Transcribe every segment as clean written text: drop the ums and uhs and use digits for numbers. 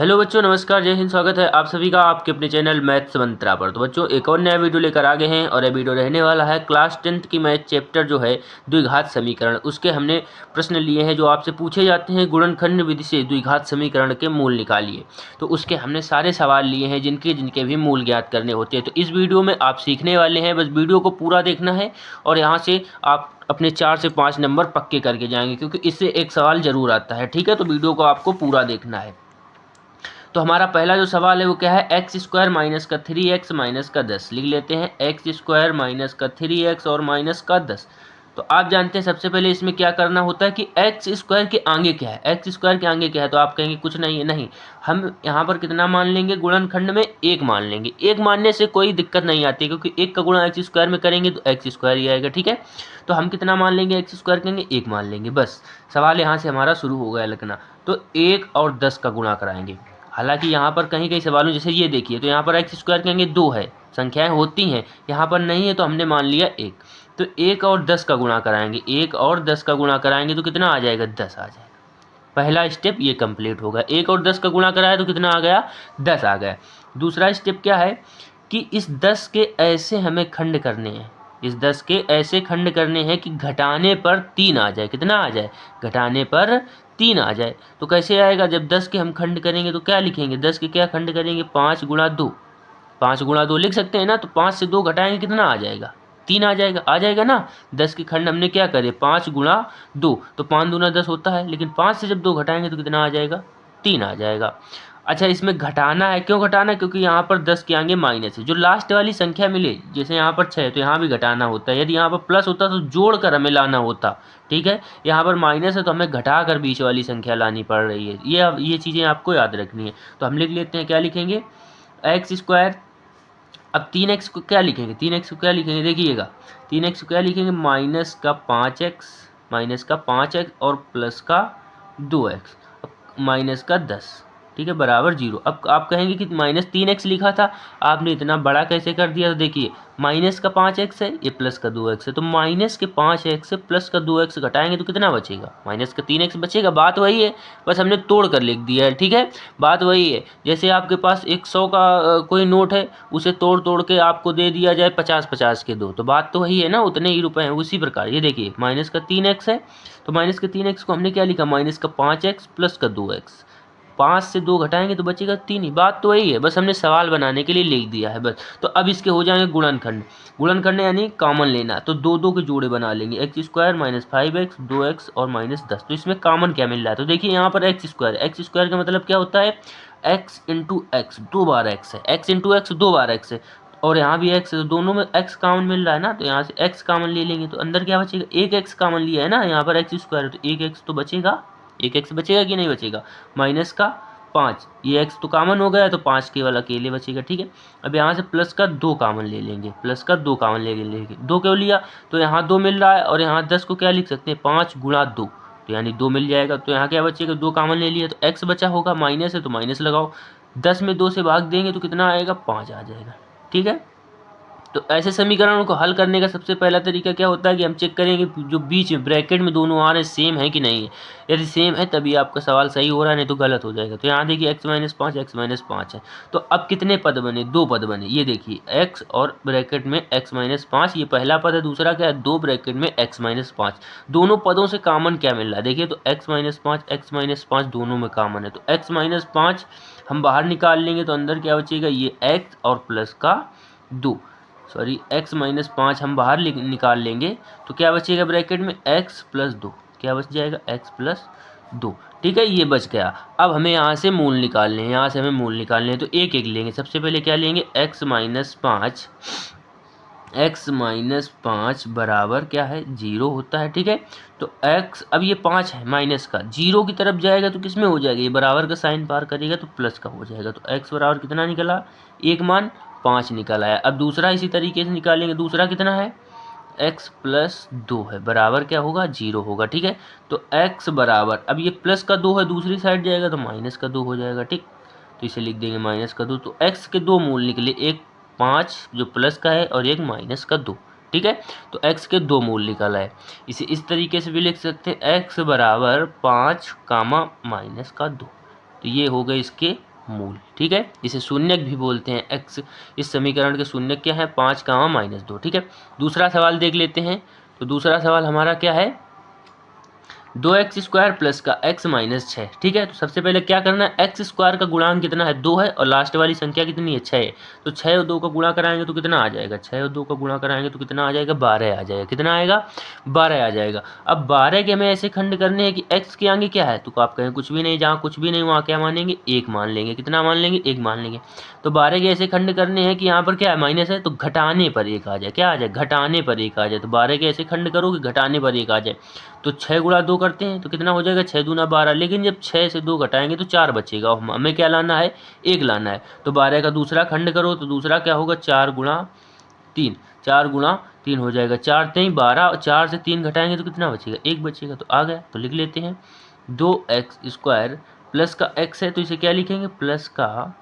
Hello बच्चों, नमस्कार, जय हिंद। स्वागत है आप सभी का आपके अपने चैनल मैथ्स मंत्रा पर। तो बच्चों एक और नया वीडियो लेकर आ गए हैं और यह वीडियो रहने वाला है क्लास 10th की मैथ चैप्टर जो है द्विघात समीकरण, उसके हमने प्रश्न लिए हैं जो आपसे पूछे जाते हैं। गुणनखंड विधि से द्विघात समीकरण के मूल निकालिए, तो उसके हमने सारे सवाल लिए हैं जिनके जिनके भी मूल ज्ञात करने होते हैं। तो इस वीडियो में आप सीखने वाले हैं, बस वीडियो को पूरा देखना है और यहाँ से आप अपने 4 से 5 नंबर पक्के करके जाएंगे, क्योंकि इससे एक सवाल जरूर आता है। ठीक है, तो वीडियो को आपको पूरा देखना है। तो हमारा पहला जो सवाल है वो क्या है, एक्स स्क्वायर माइनस का 3x माइनस का 10। लिख लेते हैं एक्स स्क्वायर माइनस का 3x और माइनस का 10। तो आप जानते हैं सबसे पहले इसमें क्या करना होता है कि एक्स स्क्वायर के आगे क्या है। एक्स स्क्वायर के आगे क्या है, तो आप कहेंगे कुछ नहीं है। नहीं, हम यहाँ पर कितना मान लेंगे, गुणनखंड में 1 मान लेंगे। 1 मानने से कोई दिक्कत नहीं आती, क्योंकि 1 का गुणा एक्स स्क्वायर में करेंगे तो एक्स स्क्वायर ही आएगा। ठीक है, तो हम कितना मान लेंगे, एक्स स्क्वायर कहेंगे 1 मान लेंगे। बस सवाल यहाँ से हमारा शुरू हो गया लिखना। तो 1 और 10 का गुणा कराएंगे। हालांकि यहाँ पर कहीं कहीं सवालों, जैसे ये देखिए, तो यहाँ पर एक्स स्क्वायर कहेंगे 2 है, संख्याएं होती हैं, यहाँ पर नहीं है तो हमने मान लिया 1। तो 1 और 10 का गुणा कराएंगे। 1 और 10 का गुणा कराएंगे तो कितना आ जाएगा, 10 आ जाएगा। पहला स्टेप ये कंप्लीट होगा। 1 और 10 का गुणा कराया तो कितना आ गया, 10 आ गया। दूसरा स्टेप क्या है कि इस 10 के ऐसे हमें खंड करने हैं। इस 10 के ऐसे खंड करने हैं कि घटाने पर 3 आ जाए। कितना आ जाए, घटाने पर 3 आ जाए। तो कैसे आएगा, जब 10 के हम खंड करेंगे तो क्या लिखेंगे, 10 के क्या खंड करेंगे, 5 गुणा 2। 5 गुणा 2 लिख सकते हैं ना। तो 5 से 2 घटाएंगे कितना आ जाएगा, 3 आ जाएगा। आ जाएगा ना। 10 के खंड हमने क्या करे, 5 गुणा 2, तो 5 दूना 10 होता है, लेकिन 5 से जब 2 घटाएंगे तो कितना आ जाएगा, 3 आ जाएगा। अच्छा, इसमें घटाना है, क्यों घटाना है, क्योंकि यहाँ पर 10 के आगे माइनस है। जो लास्ट वाली संख्या मिले, जैसे यहाँ पर 6 है तो यहाँ भी घटाना होता है। यदि यहाँ पर प्लस होता तो जोड़ कर हमें लाना होता। ठीक है, यहाँ पर माइनस है तो हमें घटा कर बीच वाली संख्या लानी पड़ रही है। ये चीज़ें आपको याद रखनी है। तो हम लिख लेते हैं, क्या लिखेंगे, एक्स स्क्वायर। अब 3x को क्या लिखेंगे, 3x को क्या लिखेंगे, देखिएगा 3x को क्या लिखेंगे, माइनस का 5x, माइनस का 5x और प्लस का 2x, माइनस का 10। ठीक है, बराबर 0। अब आप कहेंगे कि माइनस 3x लिखा था, आपने इतना बड़ा कैसे कर दिया। तो देखिए माइनस का 5x है, ये प्लस का 2x है, तो माइनस के 5x से प्लस का 2x घटाएंगे तो कितना बचेगा, माइनस का 3x बचेगा। बात वही है, बस हमने तोड़ कर लिख दिया है। ठीक है, बात वही है। जैसे आपके पास 100 का कोई नोट है, उसे तोड़ तोड़ के आपको दे दिया जाए 50-50 के दो, तो बात तो वही है ना, उतने ही रुपए हैं। उसी प्रकार ये देखिए माइनस का 3x है, तो माइनस के 3x को हमने क्या लिखा, माइनस का 5x प्लस का 2x। 5 से 2 घटाएंगे तो बचेगा 3 ही। बात तो वही है, बस हमने सवाल बनाने के लिए लिख दिया है बस। तो अब इसके हो जाएंगे गुणनखंड। गुणनखंड यानी कॉमन लेना, तो 2-2 के जोड़े बना लेंगे। X square minus 5x, 2x और माइनस 10। तो इसमें कॉमन क्या मिल रहा है, तो देखिए यहाँ पर एक्स स्क्वायर का मतलब क्या होता है, एक्स इंटू एक्स, 2 बार एक्स है, एक्स इंटू एक्स 2 बार एक्स है, और यहाँ भी एक्स है, तो दोनों में एक्स कॉमन मिल रहा है ना, तो यहाँ से एक्स कॉमन ले लेंगे तो अंदर क्या बचेगा, एक एक्स कॉमन लिया है ना, यहाँ पर एक्स स्क्वायर है तो एक एक्स तो बचेगा। एक एक्स बचेगा कि नहीं बचेगा, माइनस का 5, ये एक्स तो कॉमन हो गया है तो 5 केवल अकेले बचेगा। ठीक है, अब यहाँ से प्लस का 2 कॉमन ले लेंगे, प्लस का 2 कॉमन ले लेंगे। 2 क्यों लिया, तो यहाँ 2 मिल रहा है और यहाँ 10 को क्या लिख सकते हैं, 5 गुणा 2, तो यानी 2 मिल जाएगा। तो यहाँ क्या बचेगा, 2 कॉमन ले लिया तो एक्स बचा होगा, माइनस है तो माइनस लगाओ। 10 में 2 से भाग देंगे तो कितना आएगा, 5 आ जाएगा। ठीक है, तो ऐसे समीकरणों को हल करने का सबसे पहला तरीका क्या होता है कि हम चेक करेंगे जो बीच में ब्रैकेट में दोनों आ रहे हैं सेम है कि नहीं है। यदि सेम है तभी आपका सवाल सही हो रहा है, नहीं तो गलत हो जाएगा। तो यहाँ देखिए x-5 है, तो अब कितने पद बने, 2 पद बने। ये देखिए x और ब्रैकेट में x-5, ये पहला पद है। दूसरा क्या है, 2 ब्रैकेट में x-5। दोनों पदों से कॉमन क्या मिल रहा है, देखिए तो x-5 दोनों में कॉमन है, तो x-5 हम बाहर निकाल लेंगे तो अंदर क्या बचेगा, ये x और प्लस का 2, सॉरी x-5 हम बाहर निकाल लेंगे तो क्या बचेगा, ब्रैकेट में x प्लस 2, क्या बच जाएगा, x प्लस 2। ठीक है, ये बच गया। अब हमें यहाँ से मूल निकालने हैं, यहाँ से हमें मूल निकालने हैं, तो एक एक लेंगे। सबसे पहले क्या लेंगे, x-5 बराबर क्या है, 0 होता है। ठीक है, तो x, अब ये 5 है, माइनस का 0 की तरफ जाएगा तो किस में हो जाएगा, ये बराबर का साइन पार करेगा तो प्लस का हो जाएगा। तो x बराबर कितना निकला, 1 मान 5 निकल आया। अब दूसरा इसी तरीके से निकालेंगे। दूसरा कितना है, x प्लस 2 है, बराबर क्या होगा, 0 होगा। ठीक है, तो x बराबर, अब ये प्लस का 2 है, दूसरी साइड जाएगा तो माइनस का 2 हो जाएगा। ठीक, तो इसे लिख देंगे माइनस का 2। तो x के 2 मूल निकले, एक 5 जो प्लस का है और एक माइनस का 2। ठीक है, तो x के 2 मूल निकल आए। इसे इस तरीके से भी लिख सकते हैं, x बराबर 5 कामा माइनस का 2। तो ये हो गए इसके मूल। ठीक है, इसे शून्यक भी बोलते हैं। x इस समीकरण के शून्यक क्या है, 5 -2। ठीक है, दूसरा सवाल देख लेते हैं। तो दूसरा सवाल हमारा क्या है, 2x² प्लस का x - 6। ठीक है, तो सबसे पहले क्या करना है, x² का गुणांक कितना है, 2 है, और लास्ट वाली संख्या कितनी है, 6 है। तो 6 और 2 का गुणा कराएंगे तो कितना आ जाएगा, 6 और 2 का गुणा कराएंगे तो कितना आ जाएगा, 12 आ जाएगा। कितना आएगा, 12 आ जाएगा। अब 12 के हमें ऐसे खंड करने हैं कि x के आगे क्या है, तो आप कहें कुछ भी नहीं, जहाँ कुछ भी नहीं वहाँ क्या मानेंगे, 1 मान लेंगे। कितना मान लेंगे, 1 मान लेंगे। तो 12 के ऐसे खंड करने हैं कि यहाँ पर क्या है, माइनस है, तो घटाने पर 1 आ जाए। क्या आ जाए, घटाने पर 1 आ जाए। तो 12 के ऐसे खंड करो कि घटाने पर 1 आ जाए। तो 6 गुणा 2 करते हैं तो कितना हो जाएगा, 6 दूना 12। लेकिन जब 6 से 2 घटाएंगे तो 4 बचेगा, और हमें क्या लाना है, 1 लाना है। तो 12 का दूसरा खंड करो तो दूसरा क्या होगा, 4 गुणा 3, 4 गुणा 3 हो जाएगा, 4 3 12, और 4 से 3 घटाएंगे तो कितना बचेगा, 1 बचेगा। तो आ गया, तो लिख लेते हैं 2x² प्लस का x है तो इसे क्या लिखेंगे, प्लस का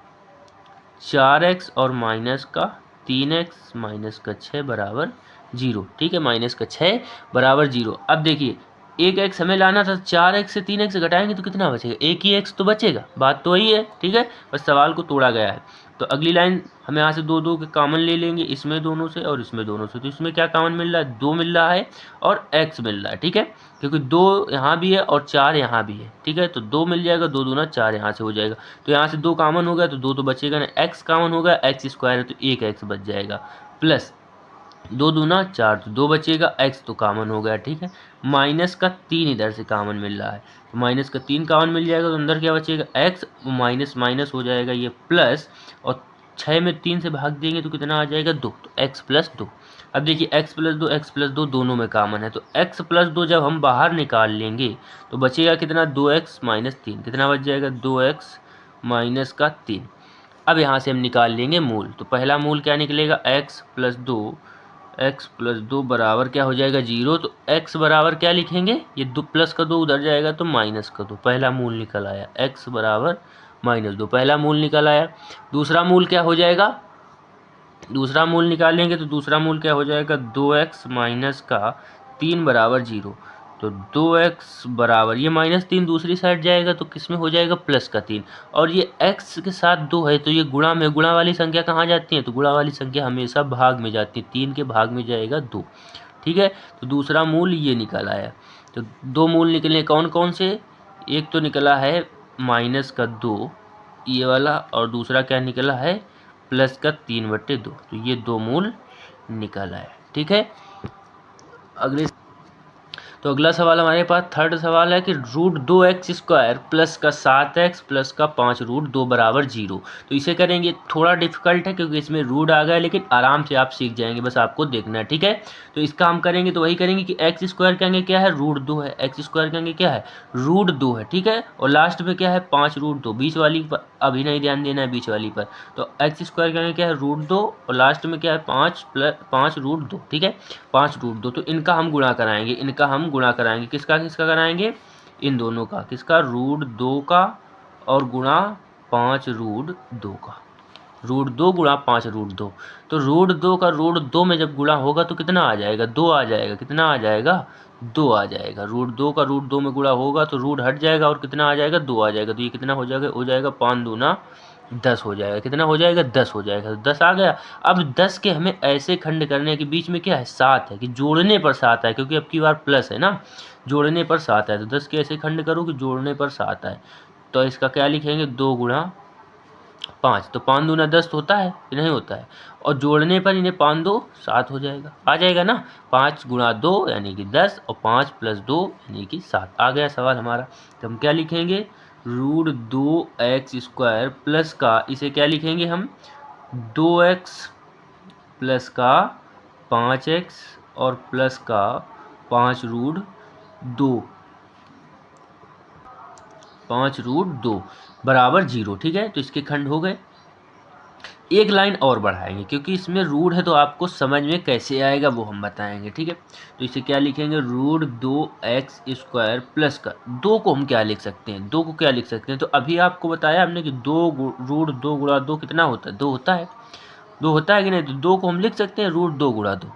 4x और माइनस का 3x माइनस का 6 बराबर 0। ठीक है, माइनस का 6 बराबर 0। अब देखिए, एक x हमें लाना था, 4x से 3x घटाएंगे तो कितना बचेगा, एक ही x तो बचेगा। बात तो वही है। ठीक है, बस सवाल को तोड़ा गया है। तो अगली लाइन हम यहाँ से 2 2 के कॉमन ले लेंगे, इसमें दोनों से और इसमें दोनों से। तो इसमें क्या कॉमन मिल रहा है, 2 मिल रहा है और x मिल रहा है। ठीक है, क्योंकि 2 यहाँ भी है और 4 यहाँ भी है। ठीक है, तो 2 मिल जाएगा, 2 दूना 4 यहाँ से हो जाएगा। तो यहाँ से 2 कॉमन हो गया तो 2 तो बचेगा ना, x कॉमन हो गया, x² है तो 1x बच जाएगा, प्लस 2 दूना 4 तो 2 बचेगा, x तो कॉमन हो गया। ठीक है, माइनस का 3 इधर से कॉमन मिल रहा है, तो माइनस का 3 कॉमन मिल जाएगा तो अंदर क्या बचेगा, x माइनस माइनस हो जाएगा ये प्लस, और 6 में 3 से भाग देंगे तो कितना आ जाएगा, 2, तो x + 2। अब देखिए x + 2 दोनों में कॉमन है, तो x + 2 जब हम बाहर निकाल लेंगे तो बचेगा कितना, 2x - 3। कितना बच जाएगा, 2x माइनस का 3। अब यहाँ से हम निकाल लेंगे मूल। तो पहला मूल क्या निकलेगा, x + 2 बराबर क्या हो जाएगा, 0। तो x बराबर क्या लिखेंगे, ये 2 प्लस का 2 उधर जाएगा तो माइनस का 2। पहला मूल निकल आया, x बराबर -2, पहला मूल निकल आया। दूसरा मूल क्या हो जाएगा, दूसरा मूल निकालेंगे तो दूसरा मूल क्या हो जाएगा, 2x माइनस का 3 बराबर 0। तो 2x बराबर, ये -3 दूसरी साइड जाएगा तो किस में हो जाएगा, प्लस का 3। और ये x के साथ 2 है तो ये गुणा में, गुणा वाली संख्या कहाँ जाती है, तो गुणा वाली संख्या हमेशा भाग में जाती है, 3 के भाग में जाएगा 2। ठीक है, तो दूसरा मूल ये निकल आया। तो 2 मूल निकले कौन कौन से, एक तो निकला है -2 ये वाला, और दूसरा क्या निकला है, प्लस का 3/2। तो ये 2 मूल निकल आए। ठीक है, तो अगला सवाल हमारे पास थर्ड सवाल है कि √2x² प्लस का 7x प्लस का 5√2 बराबर 0। तो इसे करेंगे, थोड़ा डिफिकल्ट है क्योंकि इसमें रूट आ गया, लेकिन आराम से आप सीख जाएंगे, बस आपको देखना है। ठीक है, तो इसका हम करेंगे तो वही करेंगे कि x² के आगे क्या है, √2 है, x² के आगे क्या है, √2 है। ठीक है, और लास्ट में क्या है, 5√2, बीच वाली पर अभी नहीं ध्यान देना है, बीच वाली पर। तो x² के आगे क्या है, √2, और लास्ट में क्या है, 5√2। ठीक है, 5√2। तो इनका हम गुणा कराएंगे, इनका हम गुणा कराएंगे, किसका किसका कराएंगे, इन दोनों का, किसका, √2 का और गुणा 5√2 का, √2 गुणा 5√2। तो √2 का √2 में जब गुणा होगा तो कितना आ जाएगा, 2 आ जाएगा। कितना आ जाएगा, 2 आ जाएगा। √2 का √2 में गुणा होगा तो रूट हट जाएगा और कितना आ जाएगा, 2 आ जाएगा। तो ये कितना हो जाएगा, 5 दूना 10 हो जाएगा। कितना हो जाएगा, 10 हो जाएगा। तो 10 आ गया। अब 10 के हमें ऐसे खंड करने के बीच में क्या है, 7 है, कि जोड़ने पर 7 है, क्योंकि अब की बार प्लस है ना, जोड़ने पर 7 है। तो 10 के ऐसे खंड करो कि जोड़ने पर 7 है। तो इसका क्या लिखेंगे, 2 गुणा 5। तो 5 दूना 10 होता है कि नहीं होता है, और जोड़ने पर इन्हें 5 2 7 हो जाएगा, आ जाएगा ना। 5 गुणा 2 यानी कि 10, और 5 + 2 यानी कि 7। आ गया सवाल हमारा। तो हम क्या लिखेंगे, √2x² प्लस का, इसे क्या लिखेंगे हम, 2x प्लस का 5x और प्लस का 5√2 बराबर 0। ठीक है, तो इसके खंड हो गए। एक लाइन और बढ़ाएंगे क्योंकि इसमें रूट है, तो आपको समझ में कैसे आएगा वो हम बताएंगे। ठीक है, तो इसे क्या लिखेंगे, √2x² प्लस का, 2 को हम क्या लिख सकते हैं, 2 को क्या लिख सकते हैं, तो अभी आपको बताया हमने कि √2 गुणा 2 कितना होता है, 2 होता है, 2 होता है कि नहीं। तो 2 को हम लिख सकते हैं √2 गुणा 2,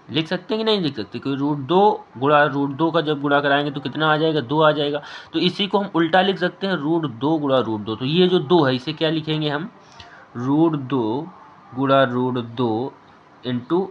लिख सकते हैं कि नहीं लिख सकते, क्योंकि √2 गुणा √2 का जब गुणा कराएंगे तो कितना आ जाएगा, 2 आ जाएगा। तो इसी को हम उल्टा लिख सकते हैं, √2 गुणा √2। तो ये जो 2 है इसे क्या लिखेंगे हम, √2 गुणा √2 इंटू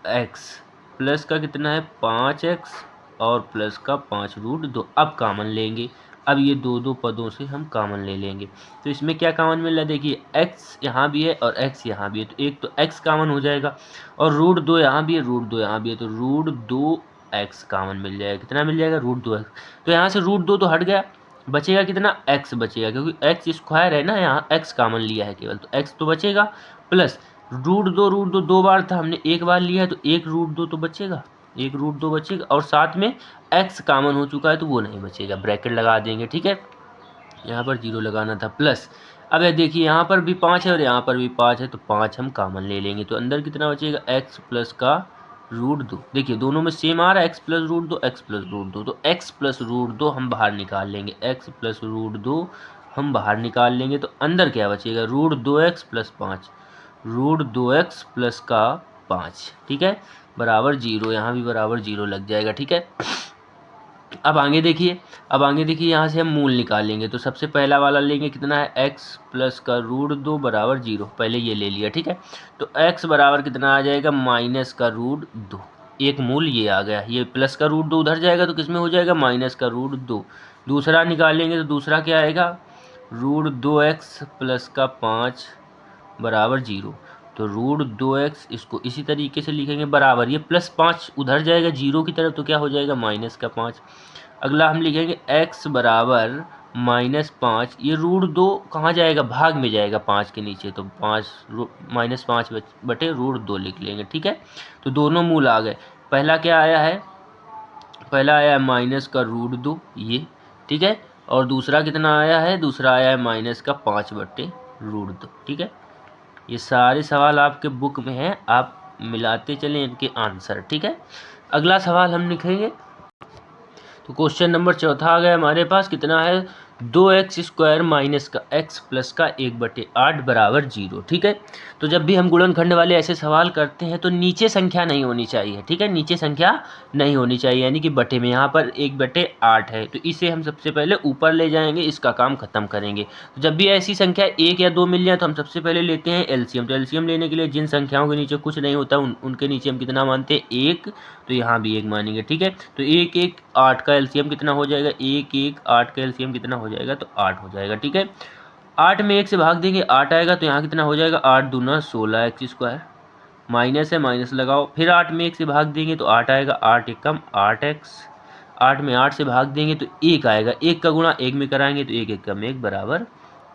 एक्स, प्लस का कितना है 5x और प्लस का 5√2। अब कामन लेंगे, अब ये दो पदों से हम कामन ले लेंगे। तो इसमें क्या कामन मिल रहा है, देखिए x यहाँ भी है और x यहाँ भी है, तो एक तो x कामन हो जाएगा और √2 यहाँ भी है, √2 यहाँ भी है, तो √2x कामन मिल जाएगा। कितना मिल जाएगा, √2x। तो यहाँ से √2 तो हट गया, बचेगा कितना, x बचेगा, क्योंकि x स्क्वायर है ना, यहाँ x कामन लिया है केवल, तो x तो बचेगा, प्लस √2 दो बार था, हमने एक बार लिया है तो एक √2 तो बचेगा, एक √2 बचेगा, और साथ में x कामन हो चुका है तो वो नहीं बचेगा, ब्रैकेट लगा देंगे। ठीक है, यहाँ पर 0 लगाना था, प्लस अब ये देखिए यहाँ पर भी 5 है और यहाँ पर भी 5 है, तो 5 हम कामन ले लेंगे, तो अंदर कितना बचेगा, x प्लस का √2। देखिए दोनों में सेम आ रहा है, x प्लस √2 x प्लस √2, तो x प्लस √2 हम बाहर निकाल लेंगे, x प्लस √2 हम बाहर निकाल लेंगे, तो अंदर क्या बचेगा, √2x प्लस 5, √2x प्लस का 5, ठीक है, बराबर 0। यहाँ भी बराबर 0 लग जाएगा। ठीक है, अब आगे देखिए, यहाँ से हम मूल निकालेंगे, तो सबसे पहला वाला लेंगे, कितना है, x प्लस का √2 बराबर 0, पहले ये ले लिया। ठीक है, तो x बराबर कितना आ जाएगा, माइनस का √2, एक मूल ये आ गया, ये प्लस का √2 उधर जाएगा तो किसमें हो जाएगा, माइनस का √2। दूसरा निकालेंगे तो दूसरा क्या आएगा, √2x प्लस का 5 बराबर 0, तो √2x इसको इसी तरीके से लिखेंगे बराबर, ये प्लस 5 उधर जाएगा 0 की तरफ, तो क्या हो जाएगा, माइनस का 5। अगला हम लिखेंगे x बराबर -5, ये √2 कहाँ जाएगा, भाग में जाएगा 5 के नीचे, तो -5 बटे √2 लिख लेंगे। ठीक है, तो दोनों मूल आ गए, पहला क्या आया है, पहला आया है माइनस का √2 ये, ठीक है, और दूसरा कितना आया है, दूसरा आया है माइनस का 5 बटे √2। ठीक है, ये सारे सवाल आपके बुक में हैं, आप मिलाते चलें इनके आंसर। ठीक है, अगला सवाल हम लिखेंगे, तो क्वेश्चन नंबर चौथा आ गया हमारे पास, कितना है, 2x² माइनस का x प्लस का 1/8 बराबर 0। ठीक है, तो जब भी हम गुणनखंड वाले ऐसे सवाल करते हैं तो नीचे संख्या नहीं होनी चाहिए। ठीक है, नीचे संख्या नहीं होनी चाहिए, यानी कि बटे में, यहाँ पर 1/8 है तो इसे हम सबसे पहले ऊपर ले जाएंगे, इसका काम खत्म करेंगे। तो जब भी ऐसी संख्या 1 या 2 मिल जाए तो हम सबसे पहले लेते हैं एलसीएम। तो एलसीएम लेने के लिए जिन संख्याओं के नीचे कुछ नहीं होता उनके नीचे हम कितना मानते हैं, 1, तो यहाँ भी 1 मानेंगे। ठीक है, तो 1 1 8 का एलसीएम कितना हो जाएगा, 1 1 8 का एलसीएम कितना हो जाएगा, तो 8 हो जाएगा। ठीक है, 8 में 1 से भाग देंगे 8 आएगा, तो यहाँ कितना हो जाएगा, 8 दूना 16 x², माइनस है माइनस लगाओ, फिर 8 में 1 से भाग देंगे तो 8 आएगा, 8 एकम 8x, 8 में 8 से भाग देंगे तो 1 आएगा, 1 का गुणा 1 में कराएंगे तो 1 एकम 1 बराबर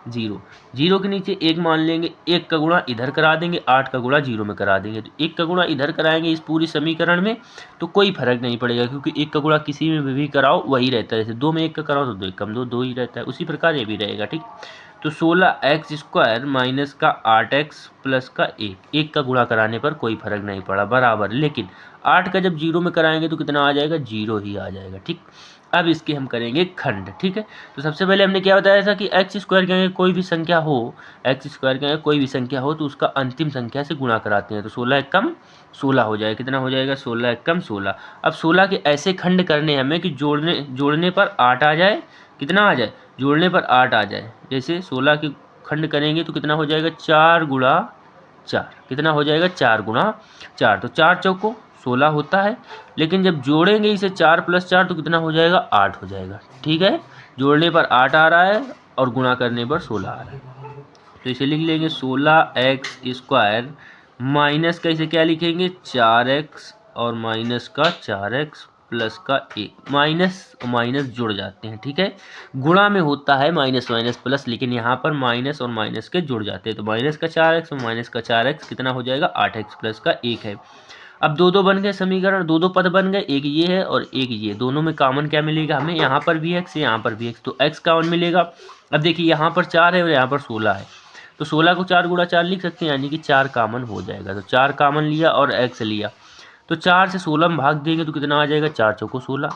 0, 0 के नीचे 1 मान लेंगे, 1 का गुणा इधर करा देंगे, 8 का गुणा 0 में करा देंगे, तो 1 का गुणा इधर कराएंगे इस पूरी समीकरण में तो कोई फर्क नहीं पड़ेगा, क्योंकि 1 का गुणा किसी में भी कराओ वही रहता है, जैसे 2 में 1 का कराओ तो 2 एकम 2 2 ही रहता है, उसी प्रकार ये भी रहेगा। ठीक, तो 16x² माइनस का 8x प्लस का 1 का गुणा कराने पर कोई फर्क नहीं पड़ा, बराबर, लेकिन 8 का जब 0 में कराएंगे तो कितना आ जाएगा, 0 ही आ जाएगा। ठीक, अब इसके हम करेंगे खंड। ठीक है, तो सबसे पहले हमने क्या बताया था कि x² के आगे कोई भी संख्या हो, x² के आगे कोई भी संख्या हो तो उसका अंतिम संख्या से गुणा कराते हैं, तो 16 एकम 16 हो जाएगा, कितना हो जाएगा, 16 एकम 16। अब 16 के ऐसे खंड करने हमें कि जोड़ने पर 8 आ जाए, कितना आ जाए, जोड़ने पर 8 आ जाए, जैसे 16 के खंड करेंगे तो कितना हो जाएगा, 4 गुणा 4, कितना हो जाएगा, 4 गुणा 4, तो 4 चौको 16 होता है, लेकिन जब जोड़ेंगे इसे 4 + 4 तो कितना हो जाएगा, 8 हो जाएगा। ठीक है, जोड़ने पर 8 आ रहा है और गुणा करने पर 16 आ रहा है, तो इसे लिख लेंगे 16x² माइनस का, इसे क्या लिखेंगे, 4x और माइनस का 4x प्लस का 1, माइनस और माइनस जुड़ जाते हैं। ठीक है, गुणा में होता है माइनस माइनस प्लस, लेकिन यहाँ पर माइनस और माइनस के जुड़ जाते हैं, तो माइनस का 4x और माइनस का 4x कितना हो जाएगा, 8x प्लस का 1 है। अब दो बन गए समीकरण, दो पद बन गए, एक ये है और एक ये, दोनों में कॉमन क्या मिलेगा हमें, यहाँ पर भी x यहाँ पर भी x, तो x कॉमन मिलेगा। अब देखिए यहाँ पर 4 है और यहाँ पर 16 है, तो 16 को 4 गुणा 4 लिख सकते हैं, यानी कि 4 कॉमन हो जाएगा, तो 4 कॉमन लिया और x लिया, तो 4 से 16 में भाग देंगे तो कितना आ जाएगा, 4 चौको 16,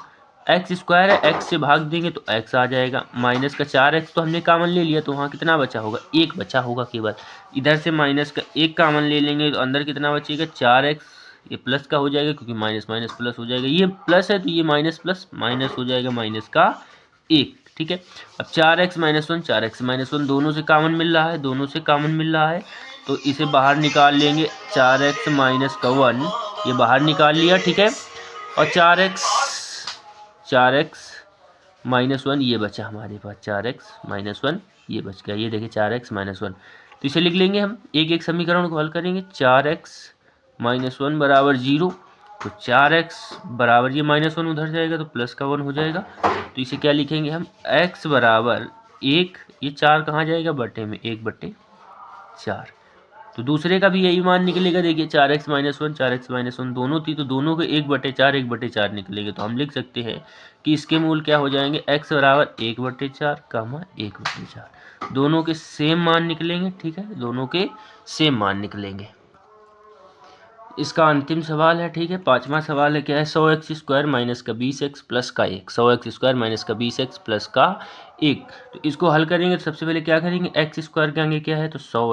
x² है, x से भाग देंगे तो x आ जाएगा, माइनस का 4x तो हमने कॉमन ले लिया, तो वहाँ कितना बचा होगा, 1 बचा होगा केवल, इधर से माइनस का 1 कॉमन ले लेंगे तो अंदर कितना बचेगा, 4x ये प्लस का हो जाएगा क्योंकि माइनस माइनस प्लस हो जाएगा, ये प्लस है तो ये माइनस प्लस माइनस हो जाएगा माइनस का 1। ठीक है, अब 4x माइनस 1, 4x माइनस 1 दोनों से कॉमन मिल रहा है, दोनों से कॉमन मिल रहा है तो इसे बाहर निकाल लेंगे। 4x माइनस का 1 ये बाहर निकाल लिया। ठीक है, और 4x माइनस 1 ये बचा हमारे पास, 4x माइनस 1 ये बच गया। ये देखिए 4x माइनस 1, तो इसे लिख लेंगे हम, एक एक समीकरण को हल करेंगे। 4x माइनस 1 बराबर 0, तो 4x बराबर ये माइनस 1 उधर जाएगा तो प्लस का 1 हो जाएगा। तो इसे क्या लिखेंगे हम, x बराबर 1, ये 4 कहाँ जाएगा बटे में, 1/4। तो दूसरे का भी यही मान निकलेगा। देखिए 4x माइनस 1, 4x माइनस 1 दोनों थी तो दोनों के 1/4 1/4 निकलेंगे। तो हम लिख सकते हैं कि इसके मूल क्या हो जाएंगे, x बराबर 1/4 कामा 1/4, दोनों के सेम मान निकलेंगे। ठीक है, दोनों के सेम मान निकलेंगे। इसका अंतिम सवाल है। ठीक है, पांचवा सवाल है, क्या है, 100x² माइनस का 20x प्लस का 1, 100x² माइनस का 20x प्लस का 1। तो इसको हल करेंगे तो सबसे पहले क्या करेंगे, x² के आगे क्या है तो 100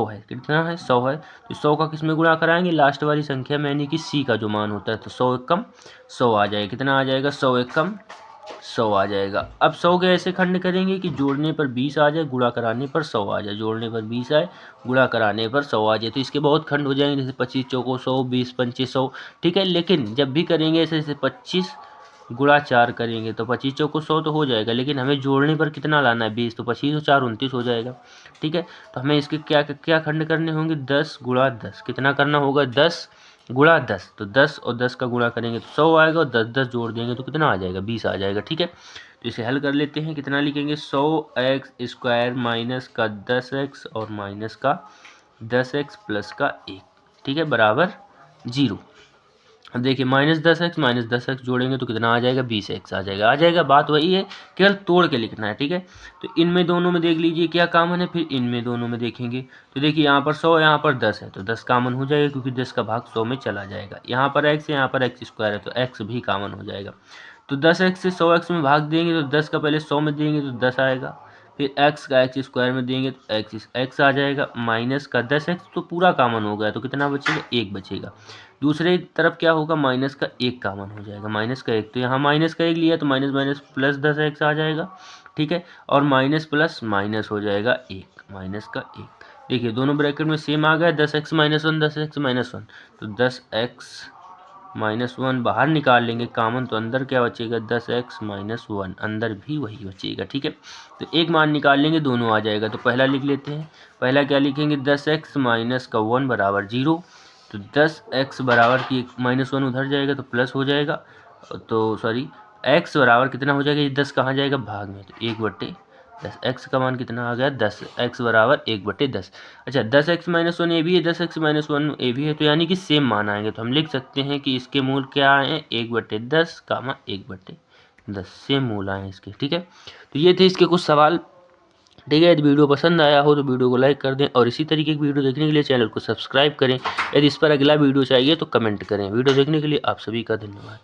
है, कितना है 100 है, तो 100 का किस में गुणा कराएंगे, लास्ट वाली संख्या में यानी कि c का जो मान होता है, तो 100 एकम 100 आ जाएगा। कितना आ जाएगा, 100 एकम 100 आ जाएगा। अब 100 के ऐसे खंड करेंगे कि जोड़ने पर 20 आ जाए, गुणा कराने पर 100 आ जाए, जोड़ने पर 20 आए, गुणा कराने पर 100 आ जाए। तो इसके बहुत खंड हो जाएंगे, जैसे 25 चौको 100, 20 पंचे 100। ठीक है, लेकिन जब भी करेंगे ऐसे जैसे 25 गुणा 4 करेंगे तो 25 चौको 100 तो हो जाएगा, लेकिन हमें जोड़ने पर कितना लाना है 20, तो 25 और 4 29 हो जाएगा। ठीक है, तो हमें इसके क्या क्या खंड करने होंगे, 10 गुणा 10, कितना करना होगा 10 गुणा 10, तो 10 और 10 का गुणा करेंगे तो 100 आएगा, और 10 10 जोड़ देंगे तो कितना आ जाएगा 20 आ जाएगा। ठीक है, तो इसे हल कर लेते हैं। कितना लिखेंगे, 100x² माइनस का 10x और माइनस का 10x प्लस का 1। ठीक है, बराबर 0। अब देखिए -10x माइनस 10x जोड़ेंगे तो कितना आ जाएगा, 20x आ जाएगा। बात वही है, केवल तोड़ के लिखना है। ठीक है, तो इनमें दोनों में देख लीजिए क्या कॉमन है, फिर इनमें दोनों में देखेंगे तो देखिए यहाँ पर 100 यहाँ पर 10 है तो 10 कॉमन हो जाएगा, क्योंकि 10 का भाग 100 में चला जाएगा। यहाँ पर x है, यहाँ पर x² है तो x भी कॉमन हो जाएगा। तो 10x से 100x में भाग देंगे तो 10 का पहले 100 में देंगे तो 10 आएगा, फिर x का x² में देंगे तो x आ जाएगा, माइनस का 10x तो पूरा कॉमन हो गया तो कितना बचेगा, 1 बचेगा। दूसरे तरफ क्या होगा, माइनस का 1 कॉमन हो जाएगा, माइनस का 1, तो यहाँ माइनस का 1 लिया तो माइनस माइनस प्लस 10x आ जाएगा। ठीक है, और माइनस प्लस माइनस हो जाएगा 1, माइनस का 1। देखिए दोनों ब्रैकेट में सेम आ गया, 10x माइनस 1 10x माइनस 1, तो 10x माइनस 1 बाहर निकाल लेंगे कॉमन, तो अंदर क्या बचेगा, 10x माइनस 1, अंदर भी वही बचेगा। ठीक है, तो एक मान निकाल लेंगे, दोनों आ जाएगा। तो पहला लिख लेते हैं, पहला क्या लिखेंगे, 10x माइनस का 1 बराबर 0, तो 10x बराबर की -1 उधर जाएगा तो प्लस हो जाएगा, तो सॉरी x बराबर कितना हो जाएगा, ये 10 कहाँ जाएगा भाग में, तो 1/10। x का मान कितना आ गया 10, x बराबर 1/10। अच्छा 10x माइनस 1 ये भी है, 10x माइनस 1 ये भी है, तो यानी कि सेम मान आएंगे। तो हम लिख सकते हैं कि इसके मूल क्या आए, 1/10 कामा 1/10, सेम मूल आए इसके। ठीक है, तो ये थे इसके कुछ सवाल। ठीक है, यदि वीडियो पसंद आया हो तो वीडियो को लाइक कर दें, और इसी तरीके की वीडियो देखने के लिए चैनल को सब्सक्राइब करें। यदि इस पर अगला वीडियो चाहिए तो कमेंट करें। वीडियो देखने के लिए आप सभी का धन्यवाद।